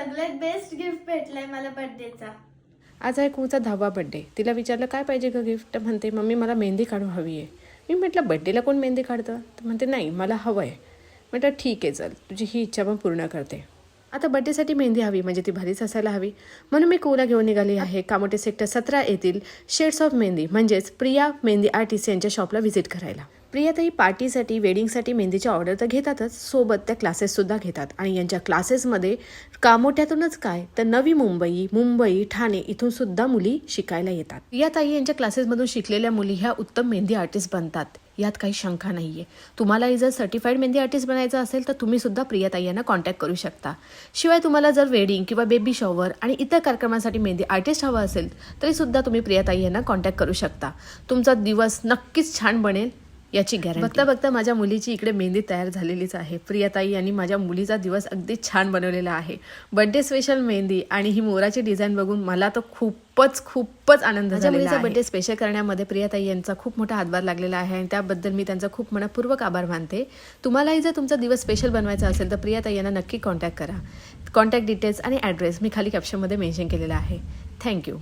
सगळ्यात best gift भेटलंय मला बर्थडेचा. आज आहे कुचा 10वा बड्डे. तिला विचारलं काय पाहिजे का गिफ्ट, म्हणते मम्मी मला मेहंदी काढून हवी आहे. मी म्हटलं बड्डेला कोण मेहंदी काढतं, तर म्हणते नाही मला हवं आहे. म्हटलं ठीक आहे चल तुझी ही इच्छा पण पूर्ण करते. आता बड्डेसाठी मेहंदी हवी म्हणजे ती भारीच असायला हवी, म्हणून मी कुला घेऊन निघाली आहे कामोटे सेक्टर 17 येथील शेड्स ऑफ मेहंदी म्हणजेच प्रिया मेहंदी आर्टिस्ट यांच्या शॉपला व्हिजिट करायला. प्रियाताई पार्टीसाठी वेडिंगसाठी मेहंदीच्या ऑर्डर तर घेतातच, सोबत त्या क्लासेससुद्धा घेतात आणि यांच्या क्लासेसमध्ये कामोट्यातूनच काय तर नवी मुंबई ठाणे इथून सुद्धा मुली शिकायला येतात. प्रियाताई यांच्या क्लासेसमधून शिकलेल्या मुली ह्या उत्तम मेहंदी आर्टिस्ट बनतात, यात काही शंका नाही आहे. तुम्हालाही जर सर्टिफाईड मेहंदी आर्टिस्ट बनायचं असेल तर तुम्ही सुद्धा प्रियाताई यांना कॉन्टॅक्ट करू शकता. शिवाय तुम्हाला जर वेडिंग किंवा बेबी शॉवर आणि इतर कार्यक्रमासाठी मेहंदी आर्टिस्ट हवा असेल तरी सुद्धा तुम्ही प्रियाताई यांना कॉन्टॅक्ट करू शकता. तुमचा दिवस नक्कीच छान बनेल याची गॅरंटी. बघता बघता माझ्या मुलीची इकडे मेहंदी तयार झालेलीच आहे. प्रियाताई यांनी माझ्या मुलीचा दिवस अगदी छान बनवलेला आहे. बर्थडे स्पेशल मेहंदी आणि ही मोराची डिझाईन बघून मला तर खूपच आनंद झाला. मुलीचा बर्थडे स्पेशल करण्यामध्ये प्रियाताई यांचा खूप मोठा हातभार लागलेला आहे आणि त्याबद्दल मी त्यांचा खूप मनपूर्वक आभार मानते. तुम्हालाही जर तुमचा दिवस स्पेशल बनवायचा असेल तर प्रियाताई यांना नक्की कॉन्टॅक्ट करा. कॉन्टॅक्ट डिटेल्स आणि ॲड्रेस मी खाली कॅप्शनमध्ये मेन्शन केलेला आहे. थँक्यू.